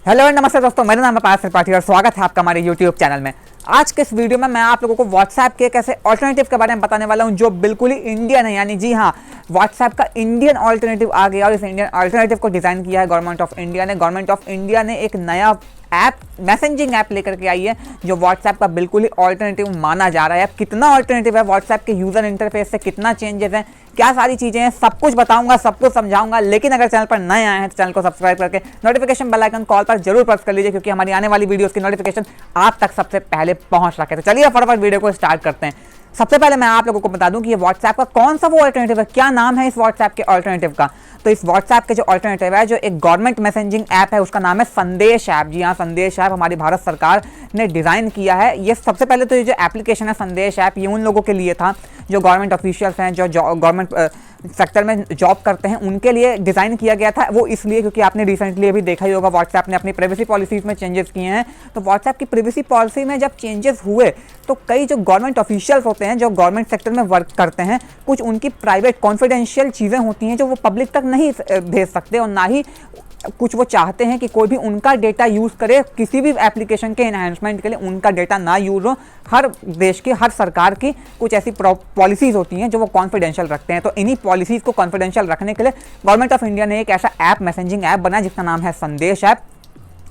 Hello नमस्ते दोस्तों, मेरा नाम है पारस त्रिपाठी और स्वागत है आपका हमारे यूट्यूब चैनल में। आज के इस वीडियो में मैं आप लोगों को व्हाट्सएप के एक ऐसे ऑल्टरनेटिव के बारे में बताने वाला हूं जो बिल्कुल ही इंडियन है। यानी जी हाँ, व्हाट्सएप का इंडियन ऑल्टरनेटिव आ गया और इस इंडियन ऑल्टरनेटिव को डिज़ाइन किया है गवर्नमेंट ऑफ इंडिया ने। गवर्नमेंट ऑफ इंडिया ने एक नया ऐप, मैसेजिंग ऐप लेकर के आई है जो व्हाट्सएप का बिल्कुल ही ऑल्टरनेटिव माना जा रहा है। अब कितना ऑल्टरनेटिव है, व्हाट्सएप के यूज़र इंटरफेस से कितना चेंजेस हैं, क्या सारी चीज़ें हैं, सब कुछ बताऊंगा, सब कुछ समझाऊंगा। लेकिन अगर चैनल पर नए आए हैं तो चैनल को सब्सक्राइब करके नोटिफिकेशन बेल आइकन कॉल पर जरूर प्रेस कर लीजिए, क्योंकि हमारी आने वाली वीडियोस की नोटिफिकेशन आप तक सबसे पहले पहुंच रखे। तो चलिए फटाफट वीडियो को स्टार्ट करते हैं। सबसे पहले मैं आप लोगों को बता दूं कि ये व्हाट्सएप का कौन सा वो ऑल्टरनेटिव है, क्या नाम है इस व्हाट्सएप के ऑल्टरनेटिव का। तो इस व्हाट्सएप के जो ऑल्टरनेटिव है, जो एक गवर्नमेंट मैसेजिंग ऐप है, उसका नाम है संदेश ऐप। जी हाँ, संदेश ऐप हमारी भारत सरकार ने डिज़ाइन किया है। ये सबसे पहले तो ये जो एप्लीकेशन है संदेश ऐप, ये उन लोगों के लिए था जो गवर्नमेंट ऑफिशियल्स हैं, जो गवर्नमेंट सेक्टर में जॉब करते हैं, उनके लिए डिज़ाइन किया गया था। वो इसलिए क्योंकि आपने रिसेंटली अभी देखा ही होगा व्हाट्सएप ने अपनी प्राइवेसी पॉलिसीज़ में चेंजेस किए हैं। तो व्हाट्सएप की प्राइवेसी पॉलिसी में जब चेंजेस हुए तो कई जो गवर्नमेंट ऑफिशियल्स होते हैं, जो गवर्नमेंट सेक्टर में वर्क करते हैं, कुछ उनकी प्राइवेट कॉन्फिडेंशियल चीज़ें होती हैं जो वो पब्लिक तक नहीं भेज सकते, और ना ही कुछ वो चाहते हैं कि कोई भी उनका डेटा यूज़ करे किसी भी एप्लीकेशन के एनहांसमेंट के लिए, उनका डेटा ना यूज़ हो। हर देश की, हर सरकार की कुछ ऐसी पॉलिसीज़ होती हैं जो वो कॉन्फिडेंशियल रखते हैं। तो इन्हीं पॉलिसीज़ को कॉन्फिडेंशियल रखने के लिए गवर्नमेंट ऑफ इंडिया ने एक ऐसा ऐप, मैसेजिंग ऐप बनाया जिसका नाम है संदेश ऐप।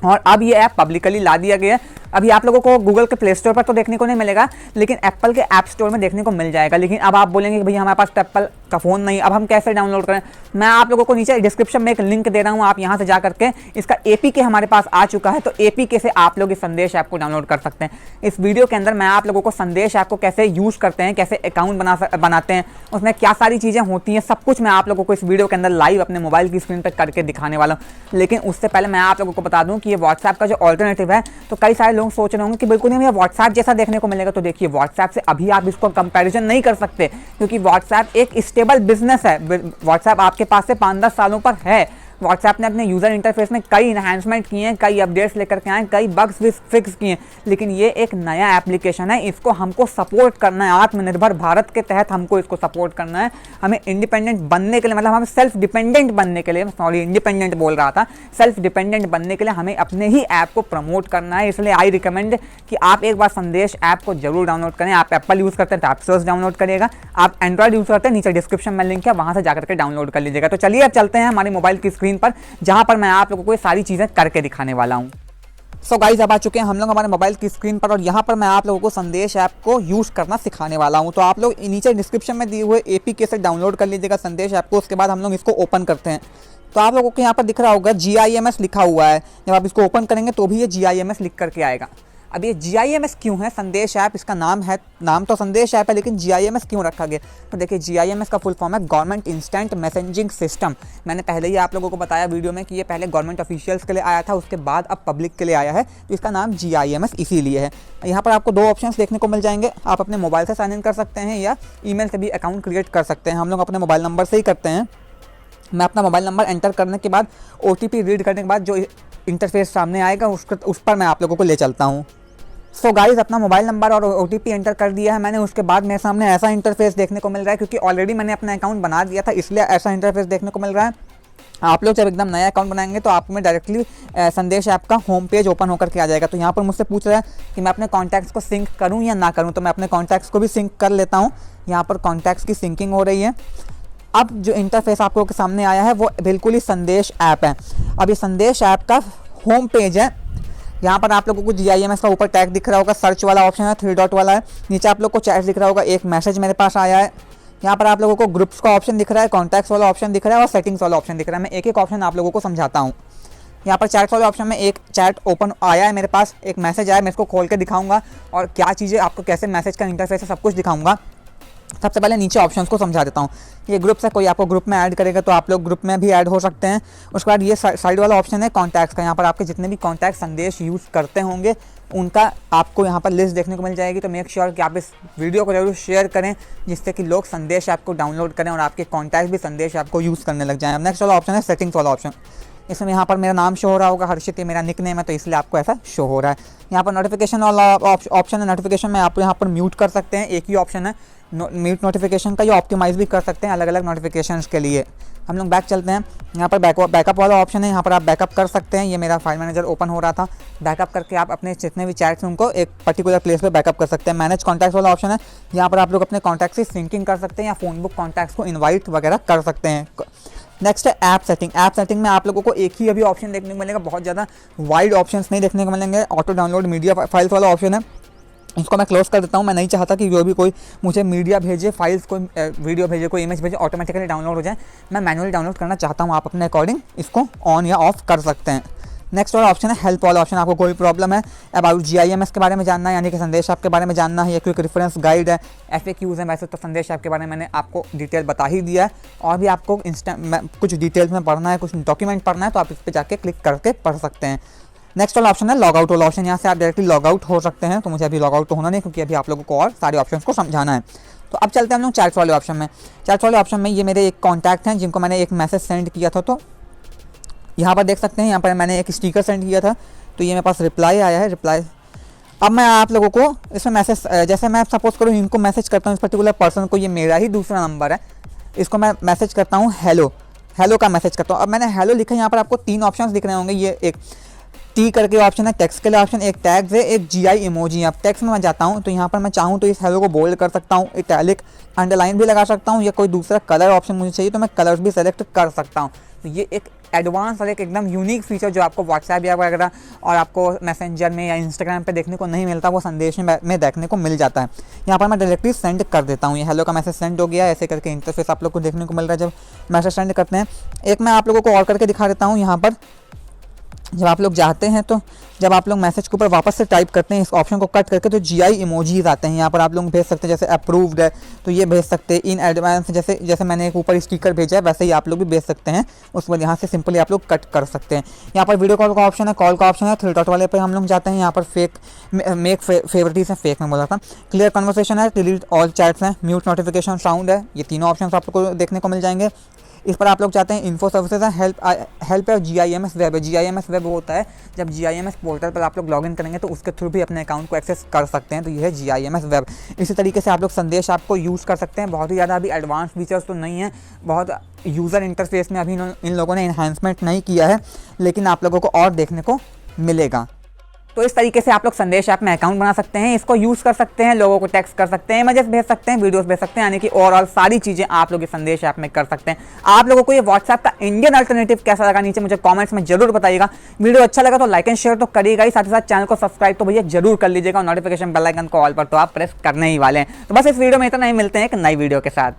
और अब ये ऐप पब्लिकली ला दिया गया है। अभी आप लोगों को गूगल के प्ले स्टोर पर तो देखने को नहीं मिलेगा, लेकिन एप्पल के ऐप स्टोर में देखने को मिल जाएगा। लेकिन अब आप बोलेंगे कि भैया हमारे पास एप्पल का फ़ोन नहीं, अब हम कैसे डाउनलोड करें। मैं आप लोगों को नीचे डिस्क्रिप्शन में एक लिंक दे रहा हूँ, आप यहाँ से जा करके इसका एपीके हमारे पास आ चुका है, तो एपीके से आप लोग इस संदेश ऐप को डाउनलोड कर सकते हैं। इस वीडियो के अंदर मैं आप लोगों को संदेश ऐप को कैसे यूज़ करते हैं, कैसे अकाउंट बनाते हैं, उसमें क्या सारी चीज़ें होती हैं, सब कुछ मैं आप लोगों को इस वीडियो के अंदर लाइव अपने मोबाइल की स्क्रीन पर करके दिखाने वाला हूँ। लेकिन उससे पहले मैं आप लोगों को बता दूँ कि ये व्हाट्सएप का जो ऑल्टरनेटिव है, तो कई सारे लोग सोच रहे होंगे कि बिल्कुल नहीं भैया व्हाट्सएप जैसा देखने को मिलेगा। तो देखिए, व्हाट्सएप से अभी आप इसको कंपैरिजन नहीं कर सकते, क्योंकि व्हाट्सएप एक स्टेबल बिजनेस है। व्हाट्सएप आपके पास से 5-10 सालों पर है। व्हाट्सएप ने अपने यूज़र इंटरफेस में कई इन्हांसमेंट किए हैं, कई अपडेट्स लेकर के आए, कई बग्स भी फिक्स किए हैं। लेकिन ये एक नया एप्लीकेशन है, इसको हमको सपोर्ट करना है। आत्मनिर्भर भारत के तहत हमको इसको सपोर्ट करना है। हमें इंडिपेंडेंट बनने के लिए, मतलब हमें सेल्फ डिपेंडेंट बनने के लिए, सॉरी इंडिपेंडेंट बोल रहा था, सेल्फ डिपेंडेंट बनने के लिए हमें अपने ही ऐप को प्रमोट करना है। इसलिए आई रिकमेंड कि आप एक बार संदेश ऐप को जरूर डाउनलोड करें। आप एप्पल यूज़ करते हैं तो ऐप स्टोर से डाउनलोड करिएगा, आप एंड्रॉइड यूज़ करते हैं नीचे डिस्क्रिप्शन में लिंक है, वहाँ से जाकर के डाउनलोड कर लीजिएगा। तो चलिए अब चलते हैं हमारी मोबाइल की स्क्रीन पर, जहां पर मैं आप लोगों को ये सारी चीजें करके दिखाने वाला हूं। सो गाइस, अब आ चुके हैं हम लोग हमारे मोबाइल की स्क्रीन पर, और यहाँ पर मैं आप लोगों को संदेश ऐप को यूज़ करना सिखाने वाला हूँ। तो आप लोग नीचे डिस्क्रिप्शन में दिए हुए एपीके से डाउनलोड कर लीजिएगा संदेश ऐप को। उसके बाद हम लोग इसको ओपन करते हैं। तो आप लोगों को यहाँ पर दिख रहा होगा GIMS लिखा हुआ है। जब आप इसको ओपन करेंगे तो भी ये GIMS लिख करके आएगा। अब ये GIMS क्यों है, संदेश ऐप इसका नाम है, नाम तो संदेश ऐप है, लेकिन GIMS क्यों रखा गया? तो देखिए, GIMS का फुल फॉर्म है गवर्नमेंट इंस्टेंट मैसेजिंग सिस्टम। मैंने पहले ही आप लोगों को बताया वीडियो में कि ये पहले गवर्नमेंट ऑफिशियल्स के लिए आया था, उसके बाद अब पब्लिक के लिए आया है। तो इसका नाम GIMS इसीलिए है। यहाँ पर आपको 2 ऑप्शंस देखने को मिल जाएंगे। आप अपने मोबाइल से साइन इन कर सकते हैं या ईमेल से भी अकाउंट क्रिएट कर सकते हैं। हम लोग अपने मोबाइल नंबर से ही करते हैं। मैं अपना मोबाइल नंबर एंटर करने के बाद OTP रीड करने के बाद जो इंटरफेस सामने आएगा उस पर मैं आप लोगों को ले चलता हूँ। सो गाइस, अपना मोबाइल नंबर और OTP एंटर कर दिया है मैंने। उसके बाद मेरे सामने ऐसा इंटरफेस देखने को मिल रहा है, क्योंकि ऑलरेडी मैंने अपना अकाउंट बना दिया था, इसलिए ऐसा इंटरफेस देखने को मिल रहा है। आप लोग जब एकदम नया अकाउंट बनाएंगे तो आप में डायरेक्टली संदेश ऐप का होम पेज ओपन होकर के आ जाएगा। तो यहाँ पर मुझसे पूछ रहा है कि मैं अपने कॉन्टैक्ट्स को सिंक करूँ या ना करूँ। तो मैं अपने कॉन्टैक्ट्स को भी सिंक कर लेता हूँ। यहाँ पर कॉन्टैक्ट्स की सिंकिंग हो रही है। अब जो इंटरफेस आप लोगों के सामने आया है वो बिल्कुल ही संदेश ऐप है। अब ये संदेश ऐप का होम पेज है। यहाँ पर आप लोगों को GIMS का ऊपर टैग दिख रहा होगा, सर्च वाला ऑप्शन है, 3 डॉट वाला है। नीचे आप लोग को चैट दिख रहा होगा, एक मैसेज मेरे पास आया है। यहाँ पर आप लोगों को ग्रुप्स का ऑप्शन दिख रहा है, कॉन्टैक्ट्स वाला ऑप्शन दिख रहा है और सेटिंग्स वाला ऑप्शन दिख रहा है। मैं एक एक ऑप्शन आप लोगों को समझाता हूँ। यहाँ पर चैट वाले ऑप्शन में एक चैट ओपन आया है मेरे पास, एक मैसेज आया है। मैं इसको खोल के दिखाऊंगा और क्या चीज़ें आपको, कैसे मैसेज का इंटरफेस है, सब कुछ दिखाऊंगा। सबसे पहले नीचे ऑप्शंस को समझा देता हूँ। ये ग्रुप्स है, कोई आपको ग्रुप में ऐड करेगा तो आप लोग ग्रुप में भी ऐड हो सकते हैं। उसके बाद ये साइड वाला ऑप्शन है कॉन्टैक्ट्स का। यहाँ पर आपके जितने भी कॉन्टैक्ट संदेश यूज़ करते होंगे उनका आपको यहाँ पर लिस्ट देखने को मिल जाएगी। तो मेक श्योर कि आप इस वीडियो को जरूर शेयर करें, जिससे कि लोग संदेश ऐप को डाउनलोड करें और आपके कॉन्टैक्ट भी संदेश ऐप को यूज़ करने लग जाएँ। अब नेक्स्ट वाला ऑप्शन है सेटिंग्स वाला ऑप्शन। इसमें यहाँ पर मेरा नाम शो हो रहा होगा, हर्षित ये मेरा निक नेम है तो इसलिए आपको ऐसा शो हो रहा है। यहाँ पर नोटिफिकेशन वाला ऑप्शन है, नोटिफिकेशन में आप यहाँ पर म्यूट कर सकते हैं, एक ही ऑप्शन है म्यूट नोटिफिकेशन का, ये ऑप्टिमाइज भी कर सकते हैं अलग अलग नोटिफिकेशंस के लिए। हम लोग बैक चलते हैं, यहाँ पर बैकअप वाला ऑप्शन है, यहाँ पर आप बैकअप कर सकते हैं। ये मेरा फाइल मैनेजर ओपन हो रहा था, बैकअप करके आप अपने जितने भी चैट्स हैं उनको एक पर्टिकुलर प्लेस पे बैकअप कर सकते हैं। मैनेज कॉन्टैक्ट्स वाला ऑप्शन है, यहाँ पर आप लोग अपने कॉन्टैक्ट से सिंकिंग कर सकते हैं या फ़ोन बुक कॉन्टैक्ट्स को इन्वाइट वगैरह कर सकते हैं। नेक्स्ट है ऐप सेटिंग। ऐप सेटिंग में आप लोगों को एक ही अभी ऑप्शन देखने को मिलेगा, बहुत ज़्यादा वाइड ऑप्शंस नहीं देखने को मिलेंगे। ऑटो डाउनलोड मीडिया फाइल्स वाला ऑप्शन है, इसको मैं क्लोज कर देता हूँ। मैं नहीं चाहता कि जो भी कोई मुझे मीडिया भेजे, फाइल्स कोई वीडियो भेजे, कोई इमेज भेजे, ऑटोमेटिकली डाउनलोड हो जाए। मैं मैनुअली डाउनलोड करना चाहता हूँ, आप अपने अकॉर्डिंग इसको ऑन या ऑफ कर सकते हैं। नेक्स्ट वाला ऑप्शन है हेल्प वाला ऑप्शन। आपको कोई प्रॉब्लम है, अबाउट GIMS के बारे में जानना है, यानी कि संदेश ऐप के बारे में जानना है, या क्विक रेफरेंस गाइड है, FAQs है। वैसे तो संदेश ऐप के बारे में मैंने आपको डिटेल बता ही दिया है, और भी आपको कुछ डिटेल्स में पढ़ना है, कुछ डॉक्यूमेंट पढ़ना है तो आप इस पर जाके क्लिक करके पढ़ सकते हैं। नेक्स्ट वाला ऑप्शन है लॉग आउट वाला ऑप्शन, यहाँ से आप डायरेक्टली लॉग आउट हो सकते हैं। तो मुझे अभी लॉग आउट तो होना नहीं, क्योंकि अभी आप लोगों को और सारे ऑप्शंस को समझाना है। तो अब चलते हैं हम लोग चैट्स वाले ऑप्शन में। चैट्स वाले ऑप्शन में ये मेरे एक कॉन्टैक्ट हैं जिनको मैंने एक मैसेज सेंड किया था, तो यहाँ पर देख सकते हैं, यहाँ पर मैंने एक स्टिकर सेंड किया था, तो ये मेरे पास रिप्लाई आया है। रिप्लाई अब मैं आप लोगों को इसमें मैसेज, जैसे मैं सपोज करूँ इनको मैसेज करता हूँ, इस पर्टिकुलर पर्सन को, ये मेरा ही दूसरा नंबर है, इसको मैं मैसेज करता हूँ हेलो का मैसेज करता हूँ। अब मैंने हेलो लिखा, यहाँ पर आपको 3 ऑप्शंस दिख रहे होंगे। ये एक टी करके ऑप्शन है, टेक्स्ट के लिए ऑप्शन, एक टैग्स है, एक GI इमोजी है। अब टेक्स्ट में मैं जाता हूँ तो यहाँ पर मैं चाहूँ तो इस हेलो को बोल्ड कर सकता हूँ, इटैलिक अंडरलाइन भी लगा सकता हूँ, या कोई दूसरा कलर ऑप्शन मुझे चाहिए तो मैं कलर्स भी सेलेक्ट कर सकता हूँ। तो ये एक एडवांस और एक एकदम यूनिक फीचर जो आपको व्हाट्सएप या वगैरह और आपको मैसेंजर में या इंस्टाग्राम पे देखने को नहीं मिलता, वो संदेश में देखने को मिल जाता है। यहाँ पर मैं डायरेक्टली सेंड कर देता हूँ, ये हेलो का मैसेज सेंड हो गया। ऐसे करके इंटरफेस आप लोग को देखने को मिल रहा है जब मैसेज सेंड करते हैं। एक मैं आप लोगों को और करके दिखा देता हूँ। यहाँ पर जब आप लोग जाते हैं तो जब आप लोग मैसेज के ऊपर वापस से टाइप करते हैं, इस ऑप्शन को कट करके, तो GI इमोजीज आते हैं। यहाँ पर आप लोग भेज सकते हैं, जैसे अप्रूव्ड है तो ये भेज सकते हैं, इन एडवांस जैसे मैंने एक ऊपर स्टिकर भेजा है वैसे ही आप लोग भी भेज सकते हैं। उस पर यहाँ से सिंपली आप लोग कट कर सकते हैं। यहाँ पर वीडियो कॉल का ऑप्शन है, कॉल का ऑप्शन है, 3 डॉट वाले पर हम लोग जाते हैं। यहाँ पर मेक फेवरेटिस है, फेक में बोला था, क्लियर कन्वर्सेशन है, डिलीट ऑल चैट्स हैं, म्यूट नोटिफिकेशन, साउंड है। ये तीनों ऑप्शन आप लोग को देखने को मिल जाएंगे। इस पर आप लोग चाहते हैं इन्फो सर्विसेज है, हेल्प है, GIMS वेब है। GIMS वेब होता है जब GIMS पोर्टल पर आप लोग लॉगिन करेंगे तो उसके थ्रू भी अपने अकाउंट को एक्सेस कर सकते हैं, तो ये है GIMS वेब। इसी तरीके से आप लोग संदेश ऐप को यूज़ कर सकते हैं। बहुत ही ज़्यादा अभी एडवांस फीचर्स तो नहीं है, बहुत यूज़र इंटरफेस में अभी इन लोगों ने इन्हांसमेंट नहीं किया है, लेकिन आप लोगों को और देखने को मिलेगा। तो इस तरीके से आप लोग संदेश ऐप में अकाउंट बना सकते हैं, इसको यूज़ कर सकते हैं, लोगों को टेक्स्ट कर सकते हैं, इमेजेस भेज सकते हैं, वीडियोस भेज सकते हैं, यानी कि ओवरऑल सारी चीज़ें आप लोग इस संदेश ऐप में कर सकते हैं। आप लोगों को ये व्हाट्सएप का इंडियन अल्टरनेटिव कैसा लगा नीचे मुझे कमेंट्स में जरूर बताइएगा। वीडियो अच्छा लगा तो लाइक एंड शेयर तो करिएगा ही, साथ ही साथ चैनल को सब्सक्राइब तो भैया जरूर कर लीजिएगा, और नोटिफिकेशन बेल आइकन को ऑल पर तो आप प्रेस करने ही वाले हैं। तो बस इस वीडियो में इतना ही, मिलते हैं एक नई वीडियो के साथ।